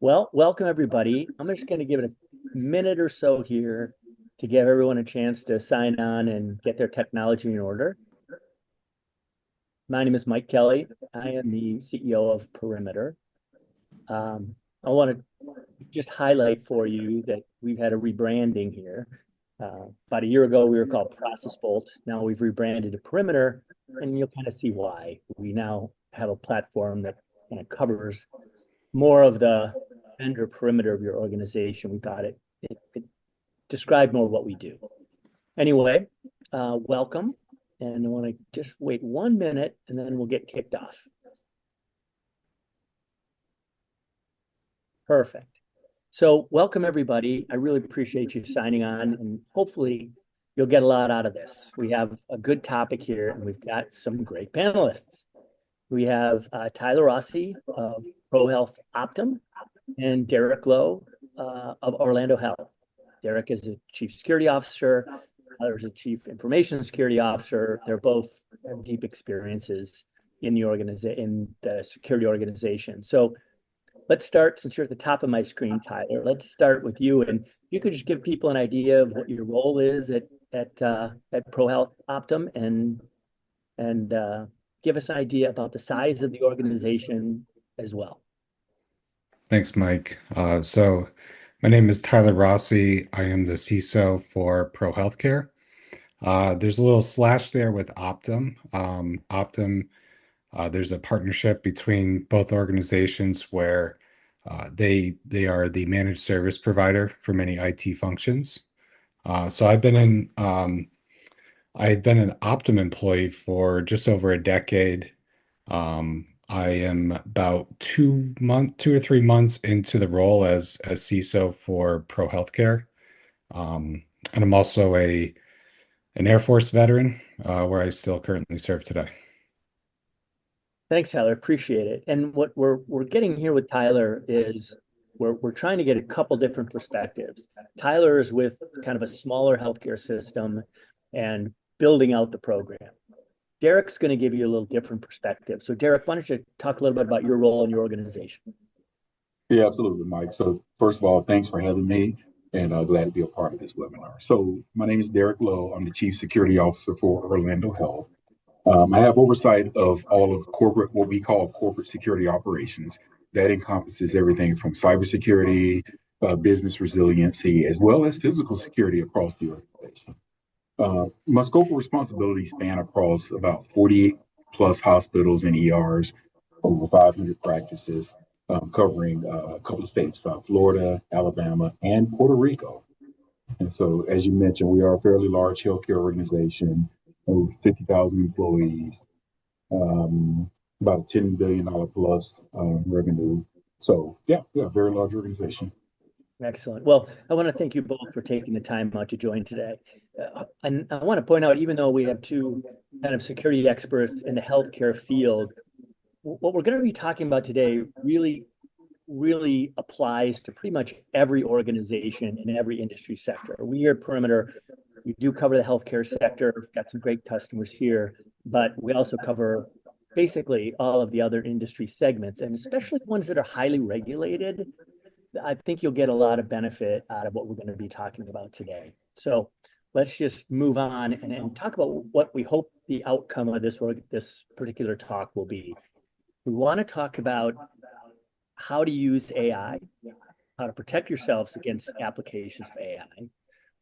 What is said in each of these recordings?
Well, welcome everybody. I'm just going to give it a minute or so here to give everyone a chance to sign on and get their technology in order. My name is Mike Kelly. I am the CEO of Perimeter. I want to just highlight for you that we've had a rebranding here. About a year ago, we were called Process Bolt. Now we've rebranded to Perimeter, and you'll kind of see why. We now have a platform that kind of covers more of the vendor perimeter of your organization. We thought it described more what we do. Anyway, welcome. And I want to just wait 1 minute and then we'll get kicked off. Perfect. So welcome everybody. I really appreciate you signing on and hopefully you'll get a lot out of this. We have a good topic here and we've got some great panelists. We have Tyler Rossi of ProHealth Optum and Derek Lowe of Orlando Health. Derek is a chief security officer. Tyler is a chief information security officer. They're both have deep experiences in the security organization. So let's start, since you're at the top of my screen, Tyler, let's start with you. And you could just give people an idea of what your role is at ProHealth Optum and give us an idea about the size of the organization as well. Thanks, Mike. So my name is Tyler Rossi. I am the CISO for Pro Healthcare. There's a little slash there with Optum. Optum, there's a partnership between both organizations where they are the managed service provider for many IT functions. So I've been an Optum employee for just over a decade. I am about 2 or 3 months into the role as CISO for Pro Healthcare. And I'm also an Air Force veteran, where I still currently serve today. Thanks, Tyler. Appreciate it. And what we're getting here with Tyler is we're trying to get a couple different perspectives. Tyler is with kind of a smaller healthcare system and building out the program. Derek's going to give you a little different perspective. So Derek, why don't you talk a little bit about your role in your organization? Yeah, absolutely, Mike. So first of all, thanks for having me, and I'm glad to be a part of this webinar. So my name is Derek Lowe. I'm the Chief Security Officer for Orlando Health. I have oversight of all of what we call corporate security operations. That encompasses everything from cybersecurity, business resiliency, as well as physical security across the organization. My scope of responsibility span across about 40 plus hospitals and ERs, over 500 practices, covering a couple of states, Florida, Alabama, and Puerto Rico. And so, as you mentioned, we are a fairly large healthcare organization, over 50,000 employees, about a $10 billion plus revenue. So, yeah, a very large organization. Excellent. Well, I want to thank you both for taking the time out to join today. And I want to point out, even though we have two kind of security experts in the healthcare field, what we're going to be talking about today really applies to pretty much every organization in every industry sector. We here at Perimeter, we do cover the healthcare sector. We've got some great customers here, but we also cover basically all of the other industry segments, and especially ones that are highly regulated. I think you'll get a lot of benefit out of what we're going to be talking about today. So let's just move on and talk about what we hope the outcome of this particular talk will be. We want to talk about how to use AI, how to protect yourselves against applications of AI.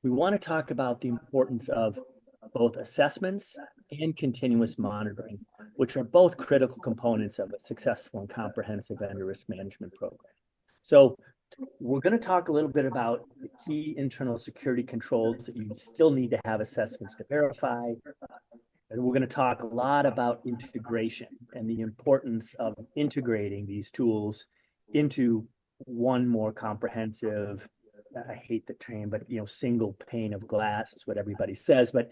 We want to talk about the importance of both assessments and continuous monitoring, which are both critical components of a successful and comprehensive vendor risk management program. So we're going to talk a little bit about the key internal security controls that you still need to have assessments to verify. And we're going to talk a lot about integration and the importance of integrating these tools into one more comprehensive, I hate the term, but single pane of glass is what everybody says, but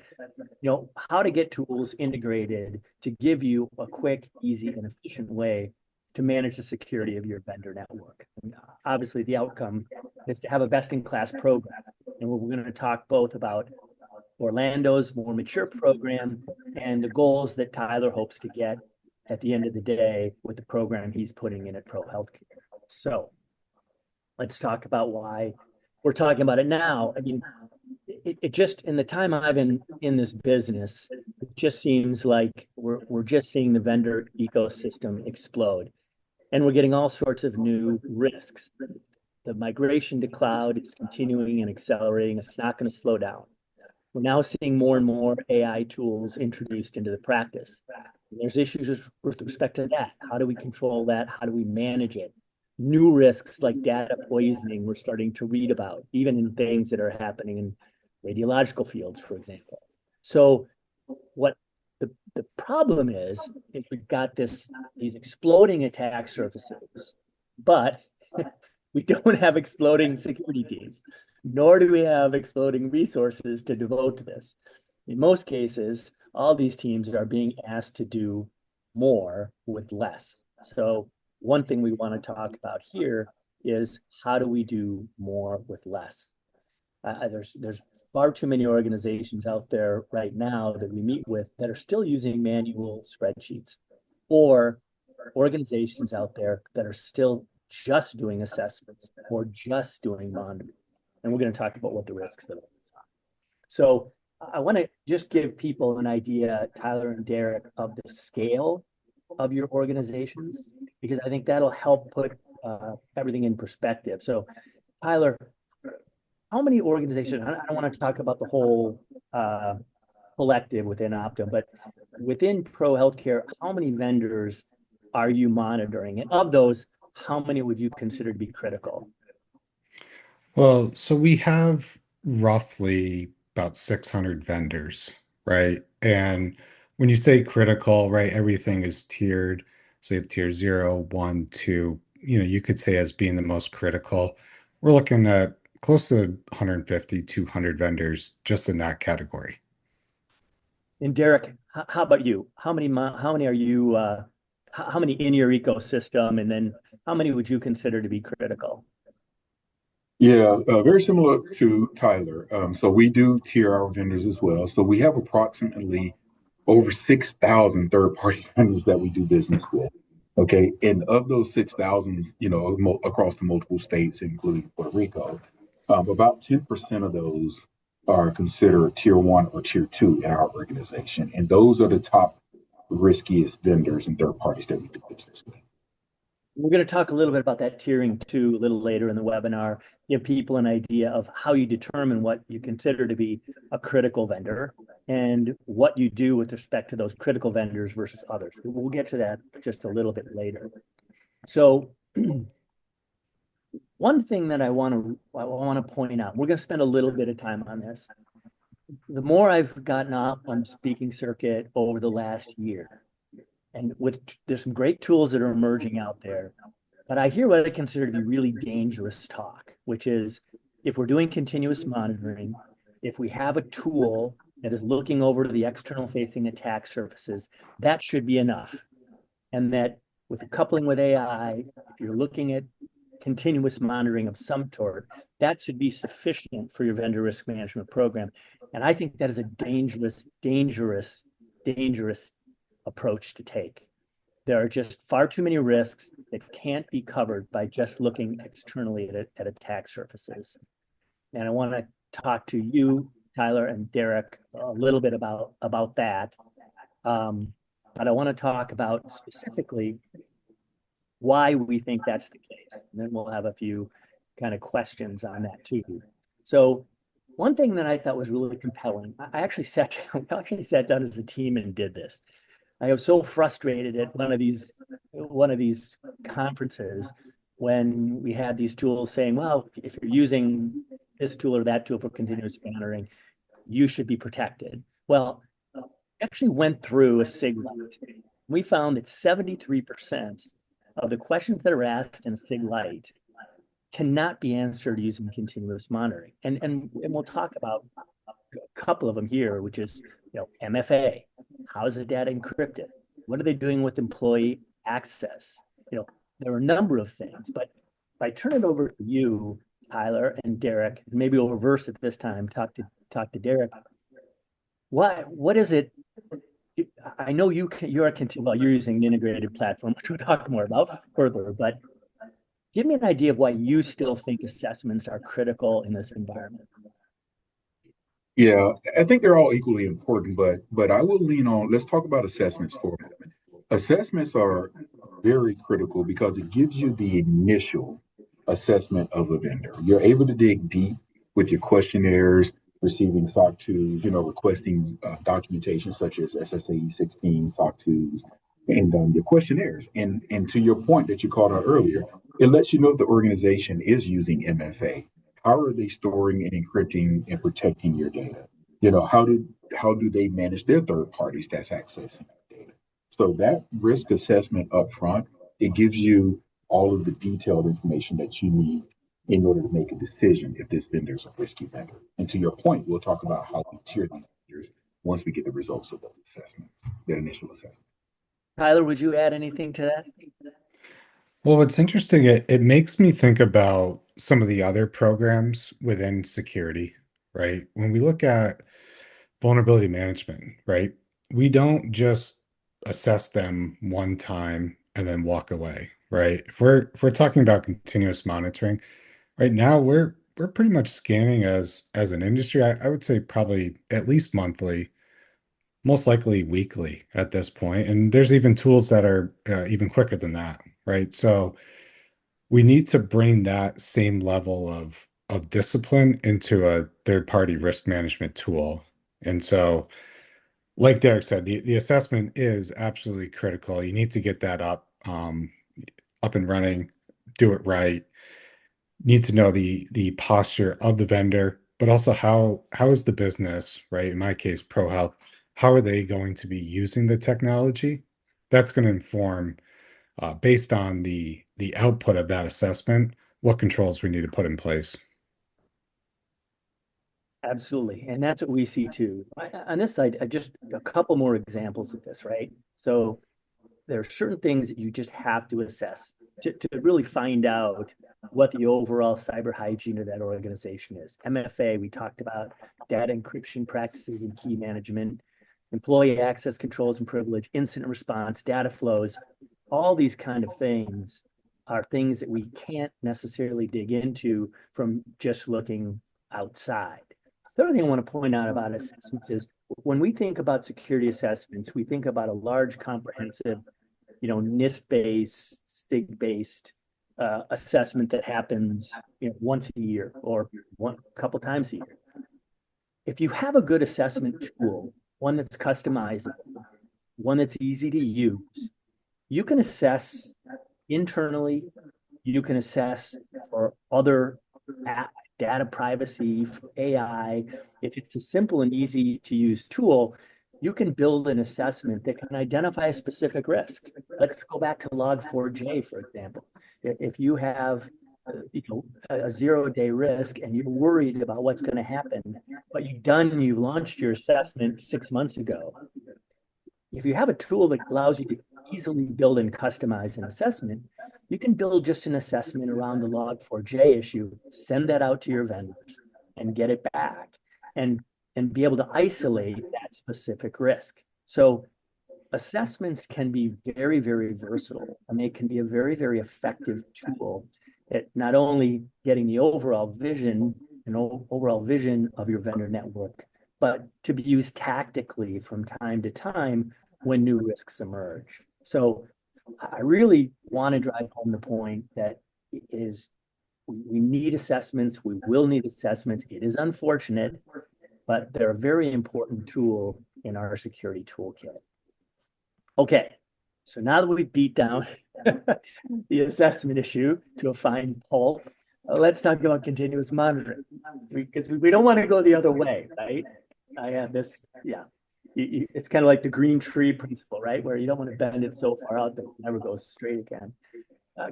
how to get tools integrated to give you a quick, easy, and efficient way to manage the security of your vendor network. And obviously, the outcome is to have a best-in-class program. And we're going to talk both about Orlando's more mature program and the goals that Tyler hopes to get at the end of the day with the program he's putting in at Pro Healthcare. So let's talk about why we're talking about it now. I mean, it just, in the time I've been in this business, it just seems like we're just seeing the vendor ecosystem explode, and we're getting all sorts of new risks. The migration to cloud is continuing and accelerating. It's not going to slow down. We're now seeing more and more AI tools introduced into the practice. And there's issues with respect to that. How do we control that? How do we manage it? New risks like data poisoning we're starting to read about, even in things that are happening in radiological fields, for example. So what the problem is we've got these exploding attack surfaces, but we don't have exploding security teams, nor do we have exploding resources to devote to this. In most cases, all these teams are being asked to do more with less. So one thing we want to talk about here is how do we do more with less? There's far too many organizations out there right now that we meet with that are still using manual spreadsheets, or organizations out there that are still just doing assessments or just doing monitoring. And we're going to talk about what the risks of it are. So I want to just give people an idea, Tyler and Derek, of the scale of your organizations, because I think that'll help put everything in perspective. So Tyler, how many organizations, I don't want to talk about the whole collective within Optum, but within Pro Healthcare, how many vendors are you monitoring? And of those, how many would you consider to be critical? Well, so we have roughly about 600 vendors, right? And when you say critical, right, everything is tiered. So you have tier 0, 1, 2, you could say as being the most critical. We're looking at close to 150, 200 vendors just in that category. And Derek, how about you? How many are you, how many in your ecosystem? And then how many would you consider to be critical? Yeah, very similar to Tyler. So we do tier our vendors as well. So we have approximately over 6,000 third-party vendors that we do business with. Okay, and of those 6,000, across the multiple states, including Puerto Rico, about 10% of those are considered tier one or tier two in our organization, and those are the top riskiest vendors and third parties that we do business with. We're going to talk a little bit about that tiering too a little later in the webinar, give people an idea of how you determine what you consider to be a critical vendor and what you do with respect to those critical vendors versus others. We'll get to that just a little bit later. So one thing that I want to point out, we're going to spend a little bit of time on this. The more I've gotten up on the speaking circuit over the last year, and there's some great tools that are emerging out there, but I hear what I consider to be really dangerous talk, which is if we're doing continuous monitoring, if we have a tool that is looking over the external facing attack surfaces, that should be enough. And that with coupling with AI, if you're looking at continuous monitoring of some sort, that should be sufficient for your vendor risk management program. And I think that is a dangerous approach to take. There are just far too many risks that can't be covered by just looking externally at attack surfaces. And I want to talk to you, Tyler and Derek, a little bit about that. But I want to talk about specifically why we think that's the case. And then we'll have a few kind of questions on that too. So one thing that I thought was really compelling, I actually sat down as a team and did this. I was so frustrated at one of these conferences when we had these tools saying, well, if you're using this tool or that tool for continuous monitoring, you should be protected. Well, we actually went through a SIG-Lite. We found that 73% of the questions that are asked in SIG-Lite cannot be answered using continuous monitoring. And we'll talk about a couple of them here, which is, MFA. How is the data encrypted? What are they doing with employee access? There are a number of things, but if I turn it over to you, Tyler and Derek, maybe we'll reverse it this time, talk to Derek. What is it? I know you're using an integrated platform, which we'll talk more about further, but Give me an idea of why you still think assessments are critical in this environment. Yeah, I think they're all equally important, but I will lean on, let's talk about assessments for a moment. Assessments are very critical because it gives you the initial assessment of a vendor. You're able to dig deep with your questionnaires, receiving SOC 2s, requesting documentation such as SSAE 16, SOC 2s, and your questionnaires. And to your point that you called out earlier, it lets you know if the organization is using MFA. How are they storing and encrypting and protecting your data? How do they manage their third parties that's accessing your data? So that risk assessment up front, it gives you all of the detailed information that you need in order to make a decision if this vendor is a risky vendor. And to your point, we'll talk about how we tier these vendors once we get the results of those assessments, that initial assessment. Tyler, would you add anything to that? Well, what's interesting, it makes me think about some of the other programs within security, right? When we look at vulnerability management, right? We don't just assess them one time and then walk away, right? If we're talking about continuous monitoring, right now we're pretty much scanning as an industry. I would say probably at least monthly, most likely weekly at this point. And there's even tools that are even quicker than that, right? So we need to bring that same level of discipline into a third-party risk management tool. And so, like Derek said, the assessment is absolutely critical. You need to get that up and running, do it right. Need to know the posture of the vendor, but also how is the business, right? In my case, Pro Health, how are they going to be using the technology? That's going to inform, based on the output of that assessment, what controls we need to put in place. Absolutely. And that's what we see too. On this side, just a couple more examples of this, right? So there are certain things that you just have to assess to really find out what the overall cyber hygiene of that organization is. MFA, we talked about data encryption practices and key management, employee access controls and privilege, incident response, data flows. All these kind of things are things that we can't necessarily dig into from just looking outside. The other thing I want to point out about assessments is when we think about security assessments, we think about a large, comprehensive, NIST-based, STIG-based assessment that happens, once a year or a couple times a year. If you have a good assessment tool, one that's customizable, one that's easy to use, you can assess internally, you can assess for other data privacy, for AI. If it's a simple and easy to use tool, you can build an assessment that can identify a specific risk. Let's go back to Log4j, for example. If you have a 0-day risk and you're worried about what's going to happen, but you've launched your assessment 6 months ago, if you have a tool that allows you to easily build and customize an assessment, you can build just an assessment around the Log4j issue, send that out to your vendors and get it back and be able to isolate that specific risk. So assessments can be very, very versatile, and they can be a very, very effective tool at not only getting the overall vision of your vendor network, but to be used tactically from time to time when new risks emerge. So I really want to drive home the point that we need assessments. We will need assessments. It is unfortunate, but they're a very important tool in our security toolkit. Okay, so now that we've beat down the assessment issue to a fine pulp, let's talk about continuous monitoring, because we don't want to go the other way, right? I have this, yeah. It's kind of like the green tree principle, right? Where you don't want to bend it so far out that it never goes straight again.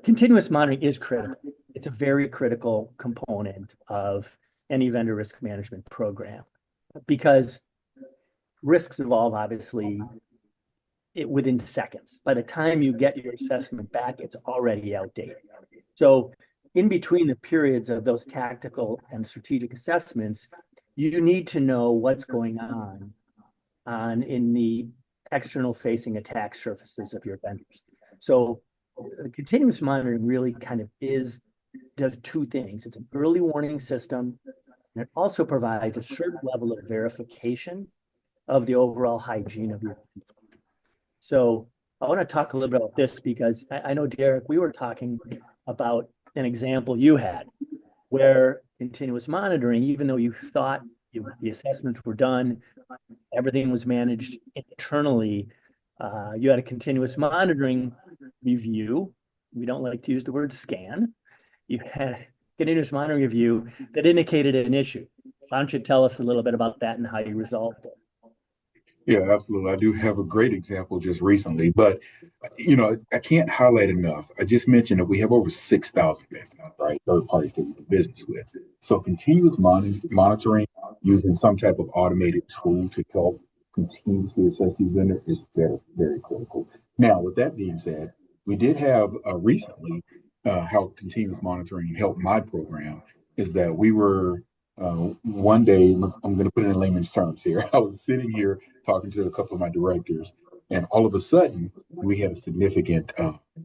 Continuous monitoring is critical. It's a very critical component of any vendor risk management program because risks evolve, obviously, within seconds. By the time you get your assessment back, it's already outdated. So in between the periods of those tactical and strategic assessments, you need to know what's going on in the external facing attack surfaces of your vendors. So the continuous monitoring really kind of does two things. It's an early warning system, and it also provides a certain level of verification of the overall hygiene of your. So I want to talk a little bit about this because I know, Derek, we were talking about an example you had where continuous monitoring, even though you thought the assessments were done, everything was managed internally, you had a continuous monitoring review. We don't like to use the word scan. You had a continuous monitoring review that indicated an issue. Why don't you tell us a little bit about that and how you resolved it? Yeah, absolutely. I do have a great example just recently, but I can't highlight enough. I just mentioned that we have over 6,000 vendors, right? Third parties that we do business with. So continuous monitoring using some type of automated tool to help continuously assess these vendors is very, very critical. Now, with that being said, we did have recently how continuous monitoring helped my program is that we were one day, I'm going to put it in layman's terms here. I was sitting here talking to a couple of my directors, and all of a sudden, we had a significant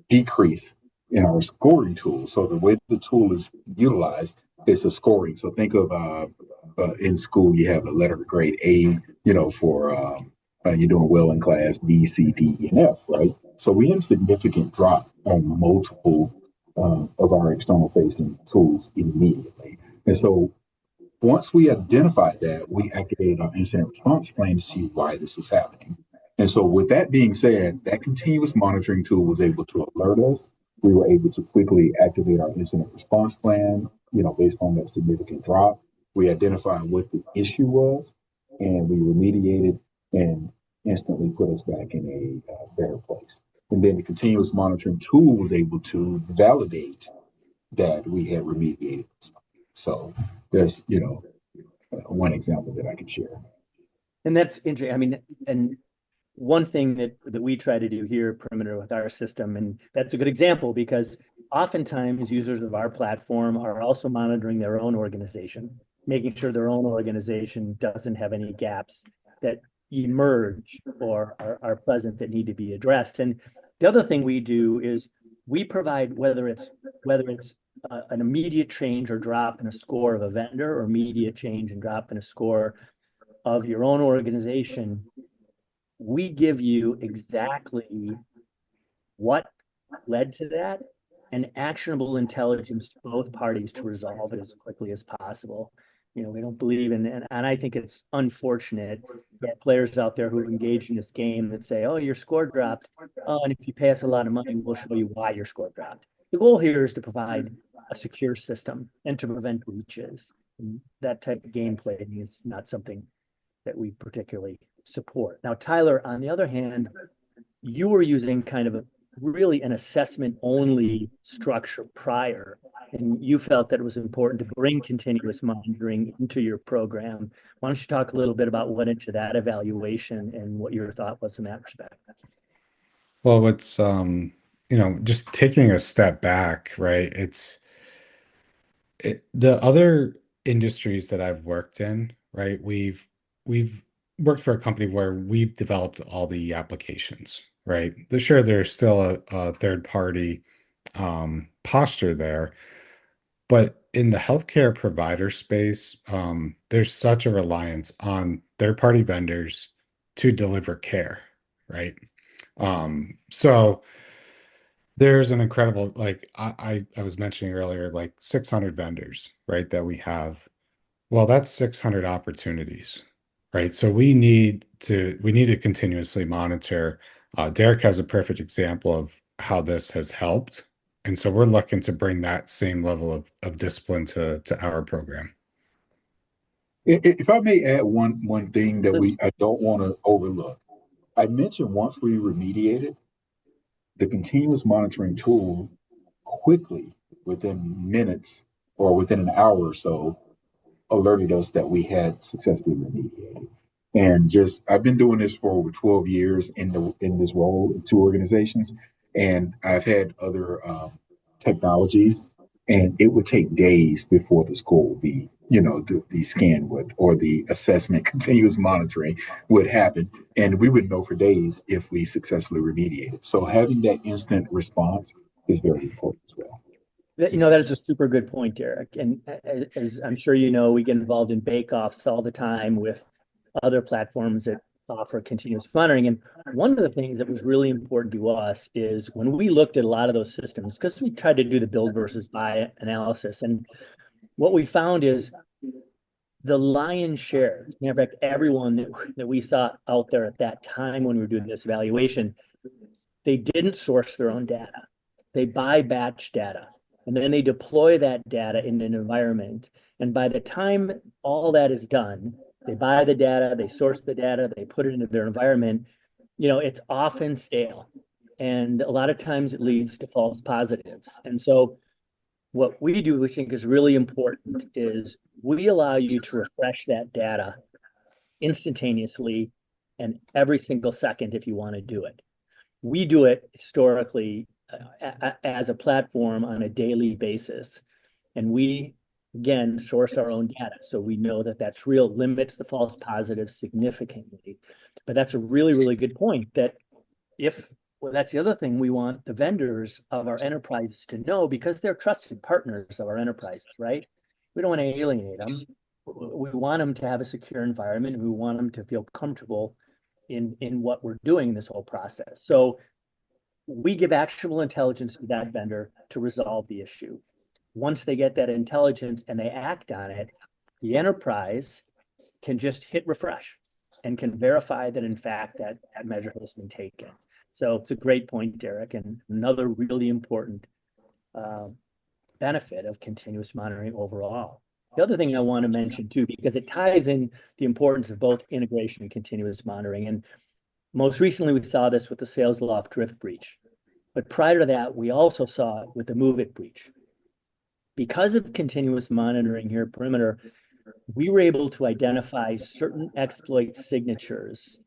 decrease in our scoring tool. So the way the tool is utilized is a scoring. So think of in school, you have a letter grade A, for you're doing well in class B, C, D, and F, right? So we had a significant drop on multiple of our external facing tools immediately. And so once we identified that, we activated our incident response plan to see why this was happening. And so, with that being said, that continuous monitoring tool was able to alert us. We were able to quickly activate our incident response plan, based on that significant drop. We identified what the issue was, and we remediated and instantly put us back in a better place. And then the continuous monitoring tool was able to validate that we had remediated. So there's, one example that I can share. And that's interesting. I mean, and one thing that we try to do here at Perimeter with our system, and that's a good example because oftentimes users of our platform are also monitoring their own organization, making sure their own organization doesn't have any gaps that emerge or are present that need to be addressed. And the other thing we do is we provide whether it's an immediate change or drop in a score of a vendor or immediate change and drop in a score of your own organization, we give you exactly what led to that and actionable intelligence to both parties to resolve it as quickly as possible. We don't believe in, and I think it's unfortunate that players out there who engage in this game that say, oh, your score dropped. Oh, and if you pay us a lot of money, we'll show you why your score dropped. The goal here is to provide a secure system and to prevent breaches. And that type of gameplay is not something that we particularly support. Now, Tyler, on the other hand, you were using kind of really an assessment only structure prior, and you felt that it was important to bring continuous monitoring into your program. Why don't you talk a little bit about what went into that evaluation and what your thought was in that respect? Well, it's just taking a step back, right? The other industries that I've worked in, right? We've worked for a company where we've developed all the applications, right? Sure, there's still a third party posture there, but in the healthcare provider space, there's such a reliance on third party vendors to deliver care, right? So there's an incredible, like I was mentioning earlier, like 600 vendors, right, that we have. Well, that's 600 opportunities, right? So we need to continuously monitor. Derek has a perfect example of how this has helped. And so we're looking to bring that same level of discipline to our program. If I may add one thing that I don't want to overlook. I mentioned once we remediated, the continuous monitoring tool quickly, within minutes or within an hour or so, alerted us that we had successfully remediated. And I've been doing this for over 12 years in this role in two organizations, and I've had other technologies, and it would take days before the score would be the scan would, or the assessment continuous monitoring would happen. And we would know for days if we successfully remediated. So having that instant response is very important as well. That is a super good point, Derek. And as I'm sure you know, we get involved in bake-offs all the time with other platforms that offer continuous monitoring. And one of the things that was really important to us is when we looked at a lot of those systems, because we tried to do the build versus buy analysis. And what we found is the lion's share, as a matter of fact, everyone that we saw out there at that time when we were doing this evaluation, they didn't source their own data. They buy batch data, and then they deploy that data in an environment. And by the time all that is done, they buy the data, they source the data, they put it into their environment. It's often stale. And a lot of times it leads to false positives. And so what we do, which I think is really important, is we allow you to refresh that data instantaneously and every single second if you want to do it. We do it historically as a platform on a daily basis. And we, again, source our own data. So we know that that's real, limits the false positives significantly. But that's a really, really good point that well, that's the other thing we want the vendors of our enterprises to know, because they're trusted partners of our enterprises, right? We don't want to alienate them. We want them to have a secure environment. We want them to feel comfortable in what we're doing in this whole process. So we give actionable intelligence to that vendor to resolve the issue. Once they get that intelligence and they act on it, the enterprise can just hit refresh and can verify that, in fact, that measure has been taken. So it's a great point, Derek, and another really important benefit of continuous monitoring overall. The other thing I want to mention too, because it ties in the importance of both integration and continuous monitoring. And most recently, we saw this with the Salesloft drift breach. But prior to that, we also saw it with the MOVEit breach. Because of continuous monitoring here at Perimeter, we were able to identify certain exploit signatures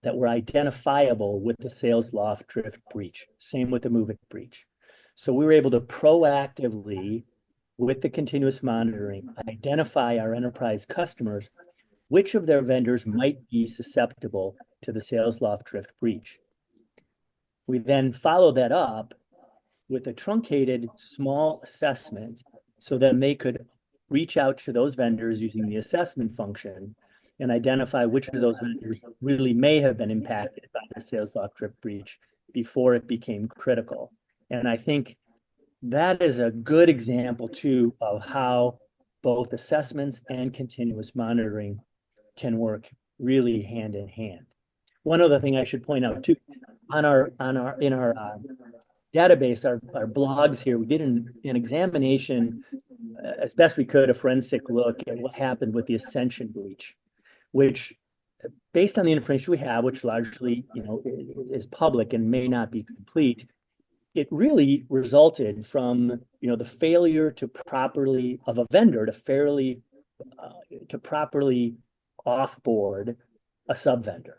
that were identifiable with the Salesloft drift breach. Same with the MOVEit breach. So we were able to proactively, with the continuous monitoring, identify our enterprise customers, which of their vendors might be susceptible to the Salesloft drift breach. We then follow that up with a truncated small assessment so then they could reach out to those vendors using the assessment function and identify which of those vendors really may have been impacted by the Salesloft drift breach before it became critical. And I think that is a good example too of how both assessments and continuous monitoring can work really hand in hand. One other thing I should point out too, in our database, our blogs here, we did an examination as best we could, a forensic look at what happened with the Ascension breach, which, based on the information we have, which largely is public and may not be complete, it really resulted from the failure to properly of a vendor to properly offboard a sub vendor.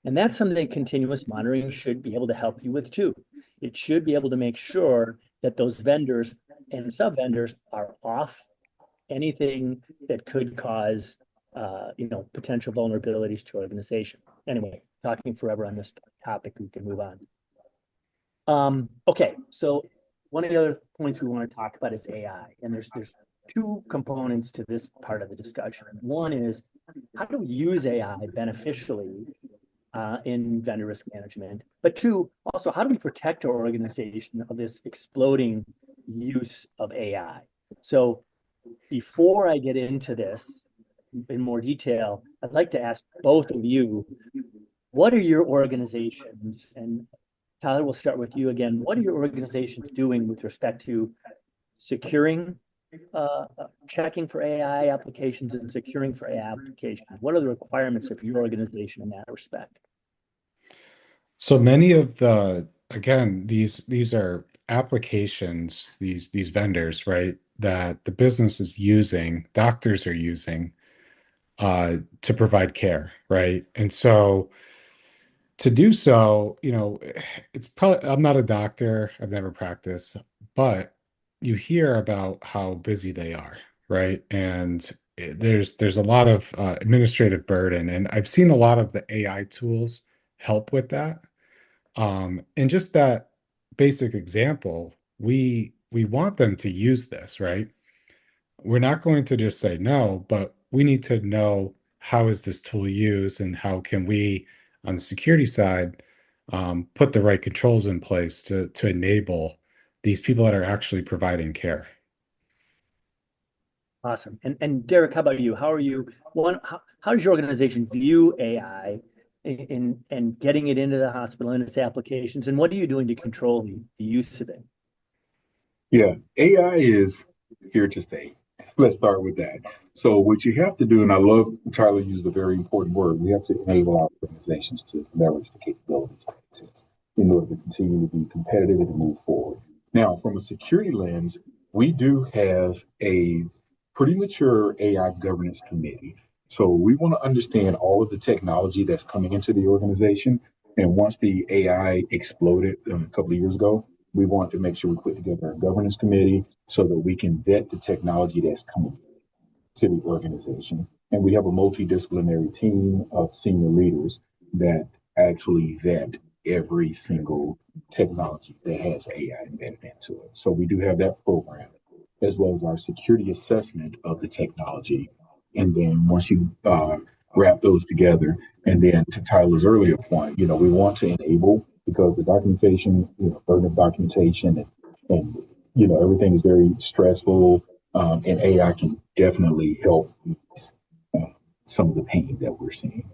And that's something that continuous monitoring should be able to help you with too. It should be able to make sure that those vendors and sub vendors are off anything that could cause potential vulnerabilities to organization. Anyway, talking forever on this topic, we can move on. Okay, so one of the other points we want to talk about is AI, and there's two components to this part of the discussion. One is, how do we use AI beneficially in vendor risk management? But two, also, how do we protect our organization of this exploding use of AI? So before I get into this in more detail, I'd like to ask both of you, what are your organizations, and Tyler, we'll start with you again. What are your organizations doing with respect to securing, checking for AI applications and securing for AI applications? What are the requirements of your organization in that respect? So many of again, these are applications, these vendors, right, that the business is using, doctors are using to provide care, right? And so to do so, it's probably, I'm not a doctor, I've never practiced, but you hear about how busy they are, right? And there's a lot of administrative burden, and I've seen a lot of the AI tools help with that. And just that basic example, we want them to use this, right? We're not going to just say no, but we need to know how is this tool used and how can we, on the security side, put the right controls in place to enable these people that are actually providing care. Awesome. And Derek, how about you? How are you? How does your organization view AI in getting it into the hospital and its applications? And what are you doing to control the use of it? Yeah, AI is here to stay. Let's start with that. So, what you have to do, and I love Tyler used a very important word, we have to enable our organizations to leverage the capabilities that exist in order to continue to be competitive and move forward. Now, from a security lens, we do have a pretty mature AI governance committee. So, we want to understand all of the technology that's coming into the organization. And once the AI exploded a couple of years ago, we want to make sure we put together a governance committee so that we can vet the technology that's coming to the organization. And we have a multidisciplinary team of senior leaders that actually vet every single technology that has AI embedded into it. So we do have that program, as well as our security assessment of the technology. And then once you wrap those together, and then to Tyler's earlier point, we want to enable because the documentation, burden of documentation and everything is very stressful, and AI can definitely help ease some of the pain that we're seeing.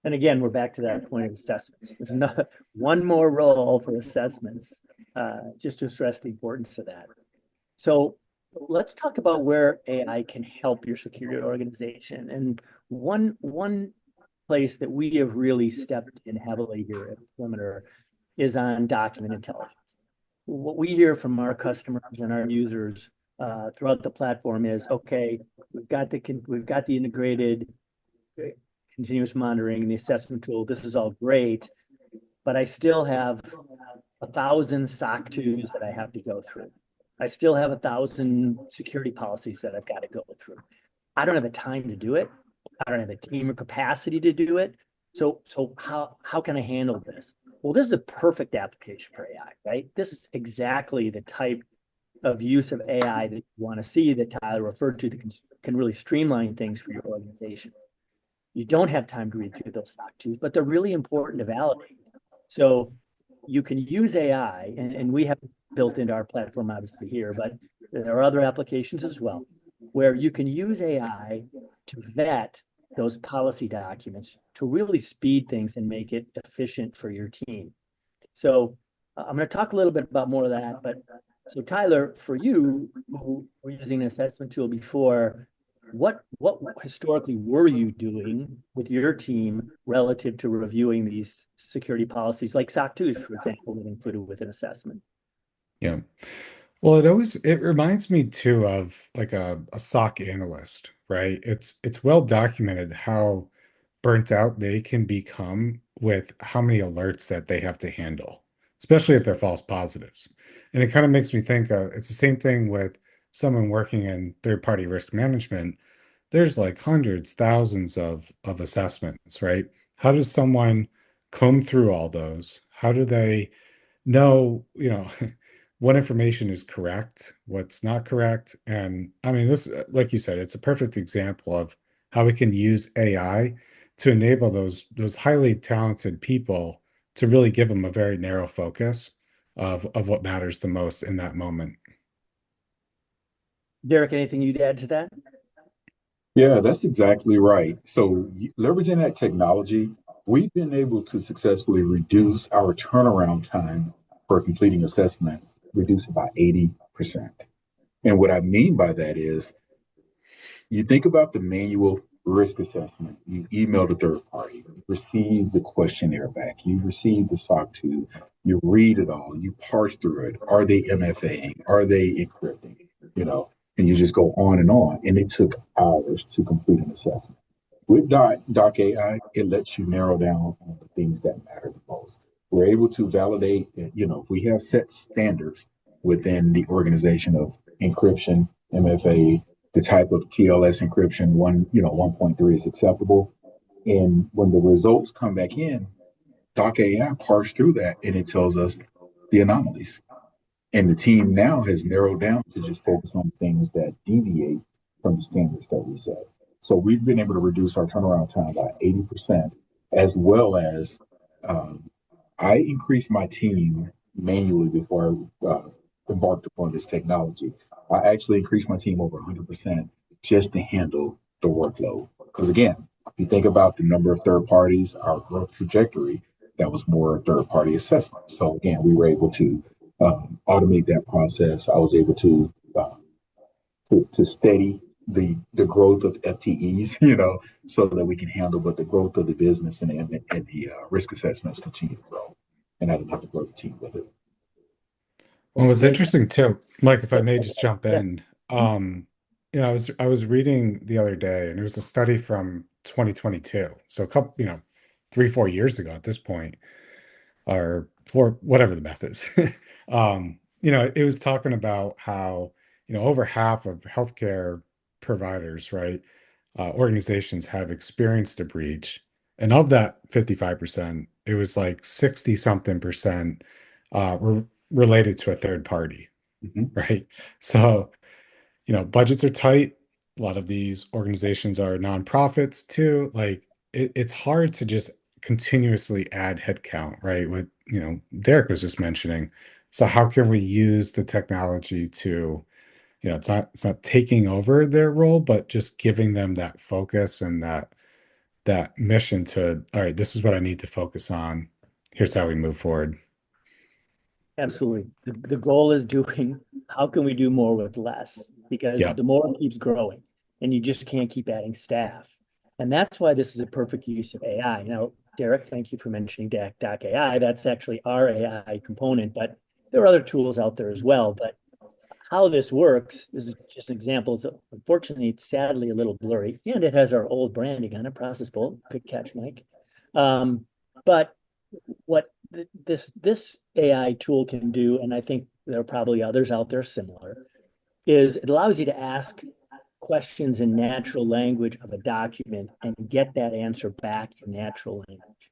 And again, we're back to that point of assessments. There's not one more role for assessments, just to stress the importance of that. So let's talk about where AI can help your security organization. And one place that we have really stepped in heavily here at Perimeter is on document intelligence. What we hear from our customers and our users throughout the platform is, okay, we've got the integrated continuous monitoring, the assessment tool. This is all great, but I still have 1,000 SOC 2s that I have to go through. I still have 1,000 security policies that I've got to go through. I don't have the time to do it. I don't have the team or capacity to do it. So how can I handle this? Well, this is the perfect application for AI, right? This is exactly the type of use of AI that you want to see that Tyler referred to that can really streamline things for your organization. You don't have time to read through those SOC 2s, but they're really important to validate. So you can use AI, and we have built into our platform, obviously here, but there are other applications as well, where you can use AI to vet those policy documents to really speed things and make it efficient for your team. So I'm going to talk a little bit about more of that, but so Tyler, for you, who were using an assessment tool before, what historically were you doing with your team relative to reviewing these security policies, like SOC 2s, for example, that included with an assessment? Yeah. Well, it reminds me too of like a SOC analyst, right? It's well documented how burnt out they can become with how many alerts that they have to handle, especially if they're false positives. And it kind of makes me think of it's the same thing with someone working in third-party risk management. There's like hundreds, thousands of assessments, right? How does someone comb through all those? How do they know, what information is correct, what's not correct? And I mean, this, like you said, it's a perfect example of how we can use AI to enable those highly talented people to really give them a very narrow focus of what matters the most in that moment. Derek, anything you'd add to that? Yeah, that's exactly right. So, leveraging that technology, we've been able to successfully reduce our turnaround time for completing assessments, reduce it by 80%. And what I mean by that is you think about the manual risk assessment. You email the third party, you receive the questionnaire back, you receive the SOC 2, you read it all, you parse through it. Are they MFAing? Are they encrypting? And you just go on. And it took hours to complete an assessment. With Doc AI, it lets you narrow down on the things that matter the most. We're able to validate that, if we have set standards within the organization of encryption, MFA, the type of TLS encryption 1.3 is acceptable. And when the results come back in, Doc AI parsed through that and it tells us the anomalies. And the team now has narrowed down to just focus on things that deviate from the standards that we set. So we've been able to reduce our turnaround time by 80%, as well as I increased my team manually before I embarked upon this technology. I actually increased my team over 100% just to handle the workload. Because again, if you think about the number of third parties, our growth trajectory, that was more third party assessment. So again, we were able to automate that process. I was able to steady the growth of FTEs, so that we can handle, but the growth of the business and the risk assessments continue to grow, and I didn't have to grow the team with it. Well, what's interesting too, Mike, if I may just jump Yeah. in, I was reading the other day, and it was a study from 2022, so a couple, 3-4 years ago at this point, or for whatever the math is. It was talking about how, over half of healthcare providers, right, organizations have experienced a breach. And of that 55%, it was like 60 something percent were related to a third party, right? So, budgets are tight. A lot of these organizations are nonprofits too. Like it's hard to just continuously add headcount, right? What, Derek was just mentioning. So how can we use the technology to, it's not taking over their role, but just giving them that focus and that mission to, all right, this is what I need to focus on. Here's how we move forward. Absolutely. The goal is doing, how can we do more with less? Because Yeah. the more it keeps growing and you just can't keep adding staff. And that's why this is a perfect use of AI. Now, Derek, thank you for mentioning Doc AI. That's actually our AI component, but there are other tools out there as well. But how this works is just examples. Unfortunately, it's sadly a little blurry, and it has our old branding on it, Process Bolt. Good catch, Mike. But what this AI tool can do, and I think there are probably others out there similar, is it allows you to ask questions in natural language of a document and get that answer back in natural language.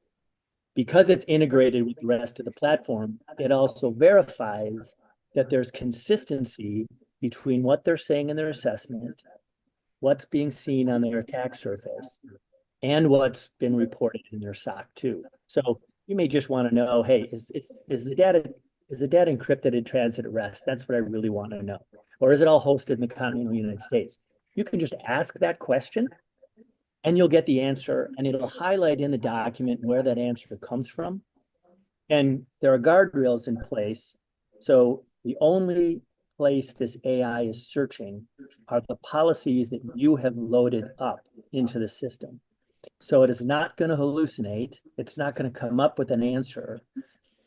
Because it's integrated with the rest of the platform, it also verifies that there's consistency between what they're saying in their assessment, what's being seen on their attack surface, and what's been reported in their SOC 2. So you may just want to know, hey, is the data encrypted in transit at rest? That's what I really want to know. Or is it all hosted in the continental United States? You can just ask that question and you'll get the answer, and it'll highlight in the document where that answer comes from. And there are guardrails in place. So the only place this AI is searching are the policies that you have loaded up into the system. So it is not going to hallucinate. It's not going to come up with an answer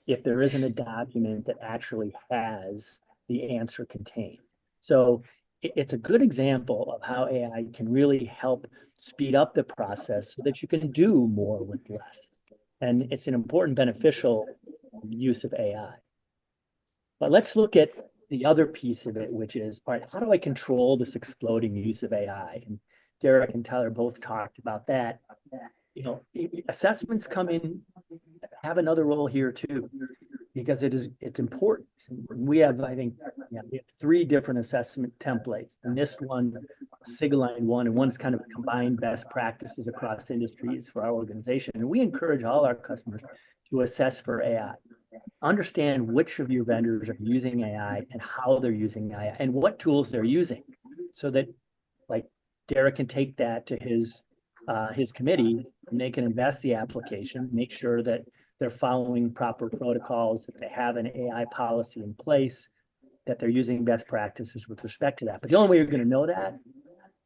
if there isn't a document that actually has the answer contained. So it's a good example of how AI can really help speed up the process so that you can do more with less. And it's an important beneficial use of AI. But let's look at the other piece of it, which is, all right, how do I control this exploding use of AI? And Derek and Tyler both talked about that. Assessments come in, have another role here too, because it's important. We have, I think, we have 3 different assessment templates. NIST one, sidelining one, and one's kind of combined best practices across industries for our organization. And we encourage all our customers to assess for AI. Understand which of your vendors are using AI and how they're using AI and what tools they're using, so that, like, Derek can take that to his committee and they can invest the application, make sure that they're following proper protocols, that they have an AI policy in place, that they're using best practices with respect to that. But the only way you're going to know that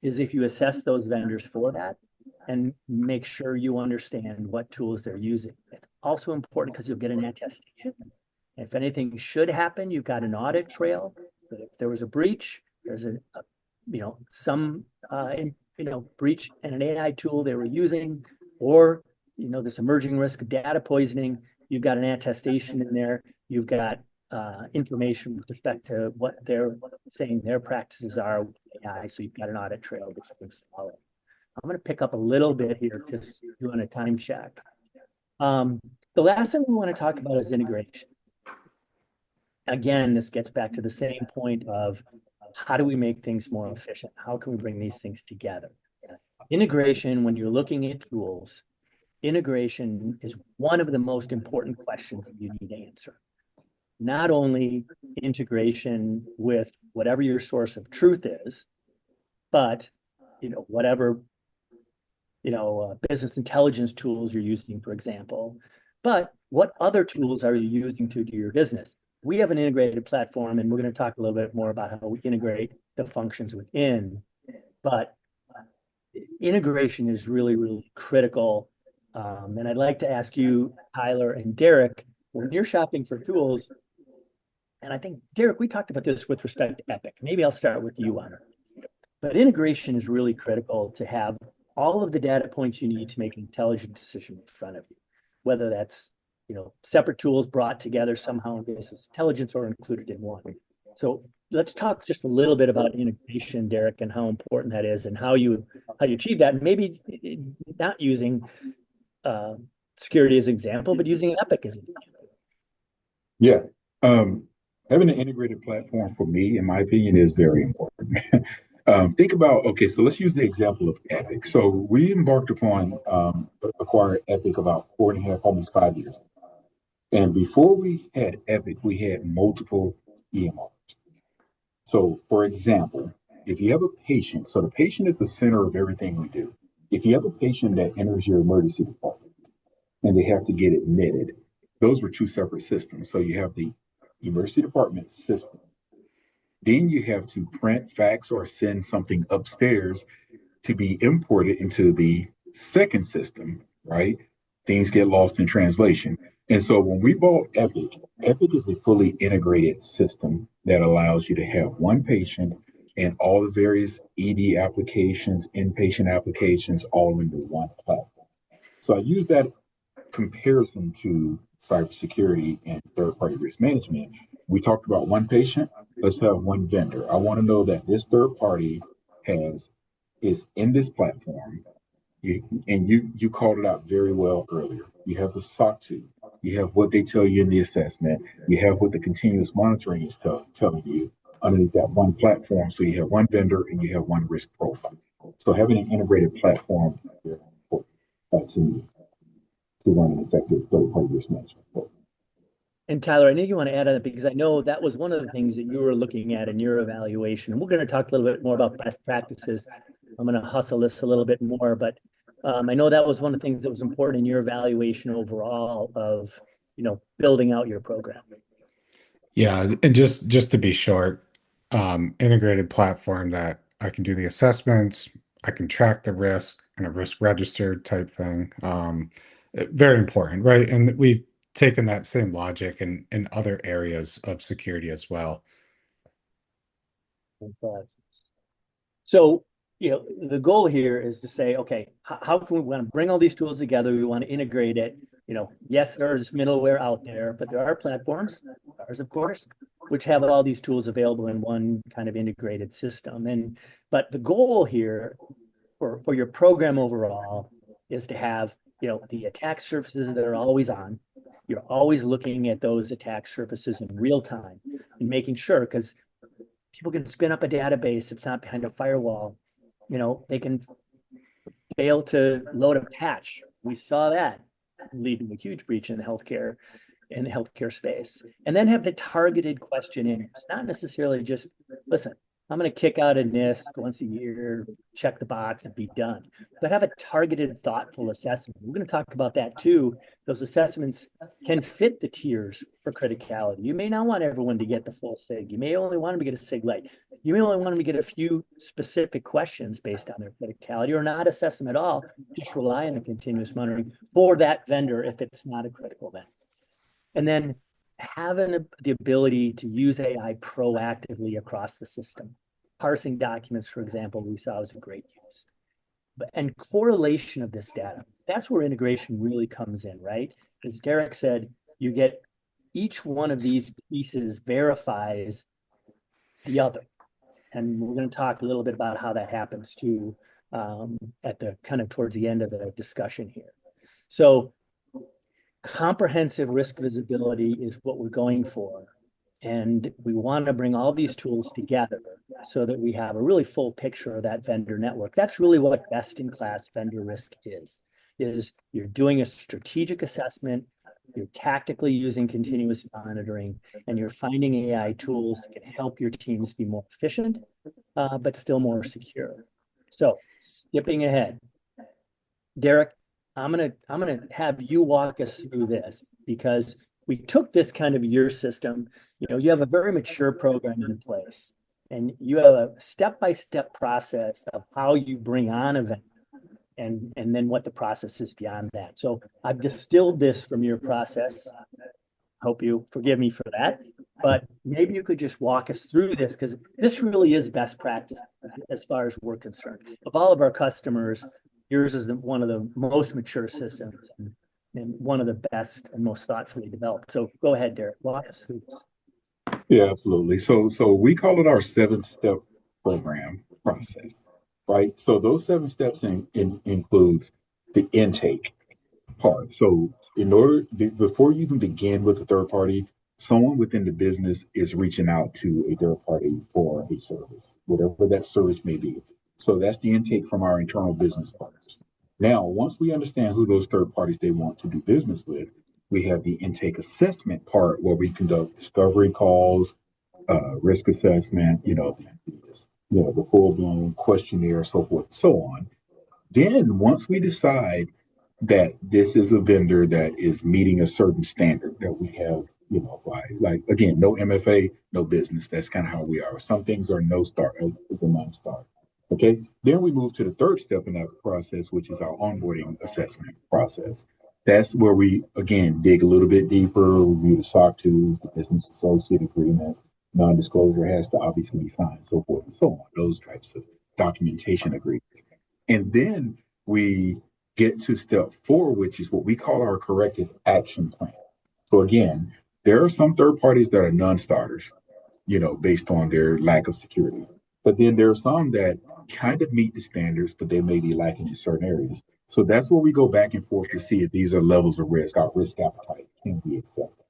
is if you assess those vendors for that and make sure you understand what tools they're using. It's also important because you'll get an attestation. If anything should happen, you've got an audit trail. But if there was a breach, there's some breach in an AI tool they were using, or this emerging risk of data poisoning, you've got an attestation in there. You've got information with respect to what they're saying their practices are with AI, so you've got an audit trail that you can follow. I'm going to pick up a little bit here, just doing a time check. The last thing we want to talk about is integration. Again, this gets back to the same point of how do we make things more efficient? How can we bring these things together? Integration, when you're looking at tools, integration is one of the most important questions that you need to answer. Not only integration with whatever your source of truth is, but whatever business intelligence tools you're using, for example, but what other tools are you using to do your business? We have an integrated platform, and we're going to talk a little bit more about how we integrate the functions within, but integration is really, really critical. And I'd like to ask you, Tyler and Derek, when you're shopping for tools, and I think, Derek, we talked about this with respect to Epic. Maybe I'll start with you on it. But integration is really critical to have all of the data points you need to make an intelligent decision in front of you, whether that's separate tools brought together somehow in business intelligence or included in one. So let's talk just a little bit about integration, Derek, and how important that is and how you achieve that. And maybe not using security as an example, but using Epic as an example. Yeah. Having an integrated platform for me, in my opinion, is very important. Think about, okay, so let's use the example of Epic. So we embarked upon acquiring Epic about 4.5, almost 5 years. And before we had Epic, we had multiple EMRs. So for example, if you have a patient, so the patient is the center of everything we do. If you have a patient that enters your emergency department and they have to get admitted, those were two separate systems. So you have the emergency department system. Then you have to print, fax, or send something upstairs to be imported into the second system, right? Things get lost in translation. And so when we bought Epic, Epic is a fully integrated system that allows you to have one patient and all the various ED applications, inpatient applications, all into one platform. So I use that comparison to cybersecurity and third-party risk management. We talked about one patient. Let's have one vendor. I want to know that this third party is in this platform. You called it out very well earlier. You have the SOC 2. You have what they tell you in the assessment. You have what the continuous monitoring is telling you underneath that one platform. So you have one vendor and you have one risk profile. So having an integrated platform is very important to me to run an effective third-party risk management program. And Tyler, I know you want to add on that because I know that was one of the things that you were looking at in your evaluation. And we're going to talk a little bit more about best practices. I'm going to hustle this a little bit more, but I know that was one of the things that was important in your evaluation overall of, building out your program. Yeah, and just to be short, integrated platform that I can do the assessments, I can track the risk and a risk register type thing. Very important, right? And we've taken that same logic in other areas of security as well. So, the goal here is to say, okay, how can we want to bring all these tools together? We want to integrate it. Yes, there's middleware out there, but there are platforms, ours, of course, which have all these tools available in one kind of integrated system. But the goal here for your program overall is to have, the attack surfaces that are always on. You're always looking at those attack surfaces in real time and making sure, because people can spin up a database that's not behind a firewall. They can fail to load a patch. We saw that lead to a huge breach in the healthcare space. And then have the targeted questionnaires, not necessarily just, listen, I'm going to kick out a NIST once a year, check the box and be done. But have a targeted, thoughtful assessment. We're going to talk about that too. Those assessments can fit the tiers for criticality. You may not want everyone to get the full SIG. You may only want them to get a SIG light. You may only want them to get a few specific questions based on their criticality, or not assess them at all. Just rely on the continuous monitoring for that vendor if it's not a critical vendor. And then having the ability to use AI proactively across the system. Parsing documents, for example, we saw was a great use. And correlation of this data, that's where integration really comes in, right? As Derek said, you get each one of these pieces verifies the other. And we're going to talk a little bit about how that happens too at the kind of towards the end of the discussion here. So comprehensive risk visibility is what we're going for. And we want to bring all these tools together so that we have a really full picture of that vendor network. That's really what best-in-class vendor risk is you're doing a strategic assessment, you're tactically using continuous monitoring, and you're finding AI tools that can help your teams be more efficient, but still more secure. So skipping ahead, Derek, I'm gonna have you walk us through this because we took this kind of year system. You have a very mature program in place, and you have a step-by-step process of how you bring on a vendor, and then what the process is beyond that. So I've distilled this from your process. Hope you forgive me for that, but maybe you could just walk us through this because this really is best practice as far as we're concerned. Of all of our customers, yours is one of the most mature systems and one of the best and most thoughtfully developed. So go ahead, Derek, walk us through this. Yeah, absolutely. So we call it our 7-step program process, right? So those 7 steps includes the intake part. So before you even begin with a third party, someone within the business is reaching out to a third party for a service, whatever that service may be. So that's the intake from our internal business partners. Now, once we understand who those third parties they want to do business with, we have the intake assessment part where we conduct discovery calls, risk assessment, the full blown questionnaire, so forth and so on. Then once we decide that this is a vendor that is meeting a certain standard that we have, by like again, no MFA, no business. That's kind of how we are. Some things are no start, is a non-start. Okay. Then we move to the third step in that process, which is our onboarding assessment process. That's where we again dig a little bit deeper, review the SOC 2s, the business associate agreements, non-disclosure has to obviously be signed, so forth and so on. Those types of documentation agreements. And then we get to step 4, which is what we call our corrective action plan. So again, there are some third parties that are non-starters, based on their lack of security. But then there are some that kind of meet the standards, but they may be lacking in certain areas. So that's where we go back and forth to see if these are levels of risk, our risk appetite can be accepted,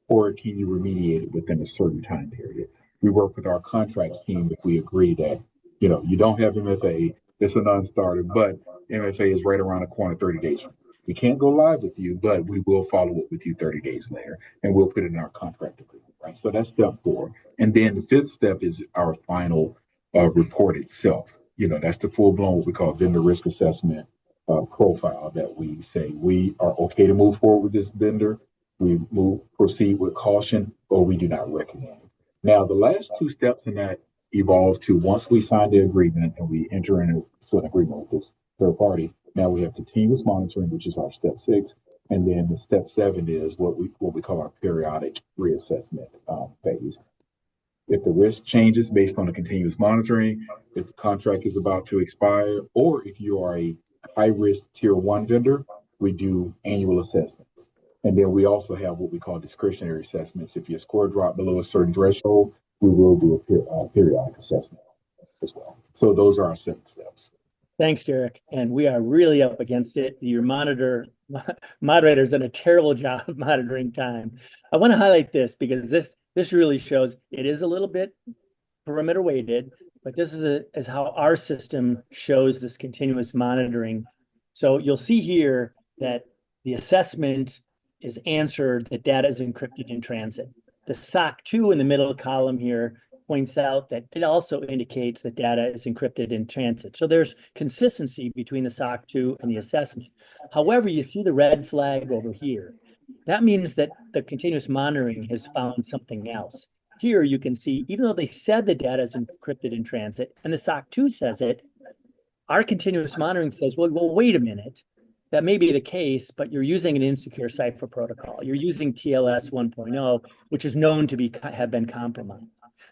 or can you remediate it within a certain time period? We work with our contracts team if we agree that, you don't have MFA, it's a non-starter, but MFA is right around the corner 30 days from now. We can't go live with you, but we will follow up with you 30 days later, and we'll put it in our contract agreement, right? So that's step 4. And then the 5th step is our final report itself. That's the full-blown, what we call vendor risk assessment profile that we say we are okay to move forward with this vendor. We proceed with caution, or we do not recommend. Now, the last 2 steps in that evolve to once we sign the agreement and we enter into an agreement with this third party. Now we have continuous monitoring, which is our step 6, and then the step 7 is what we call our periodic reassessment phase. If the risk changes based on the continuous monitoring, if the contract is about to expire, or if you are a high-risk tier 1 vendor, we do annual assessments. And then we also have what we call discretionary assessments. If your score dropped below a certain threshold, we will do a periodic assessment as well. So those are our 7 steps. Thanks, Derek. And we are really up against it. Your moderator's done a terrible job of monitoring time. I want to highlight this because this really shows it is a little bit perimeter weighted, but this is how our system shows this continuous monitoring. So you'll see here that the assessment is answered that data is encrypted in transit. The SOC 2 in the middle column here points out that it also indicates that data is encrypted in transit. So there's consistency between the SOC 2 and the assessment. However, you see the red flag over here. That means that the continuous monitoring has found something else. Here you can see, even though they said the data is encrypted in transit and the SOC 2 says it, our continuous monitoring says, well, wait a minute. That may be the case, but you're using an insecure cipher protocol. You're using TLS 1.0, which is known to have been compromised.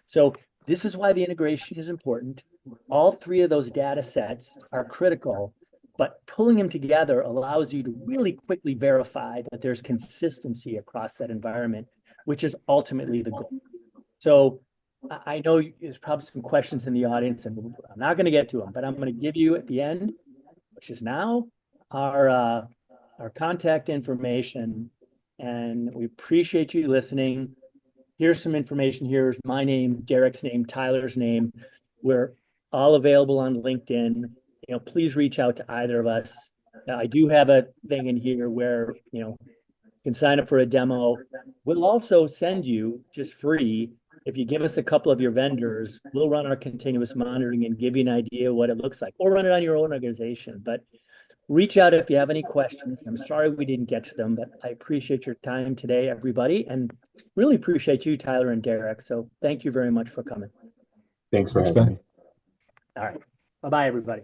So this is why the integration is important. All 3 of those data sets are critical, but pulling them together allows you to really quickly verify that there's consistency across that environment, which is ultimately the goal. So I know there's probably some questions in the audience, and I'm not going to get to them, but I'm going to give you at the end, which is now, our contact information, and we appreciate you listening. Here's some information. Here's my name, Derek's name, Tyler's name. We're all available on LinkedIn. Please reach out to either of us. I do have a thing in here where, you can sign up for a demo. We'll also send you just free. If you give us a couple of your vendors, we'll run our continuous monitoring and give you an idea what it looks like, or run it on your own organization. But reach out if you have any questions. I'm sorry we didn't get to them, but I appreciate your time today, everybody, and really appreciate you, Tyler and Derek. So thank you very much for coming. Thanks for Thanks, having Ben. me. All right. Bye-bye, everybody.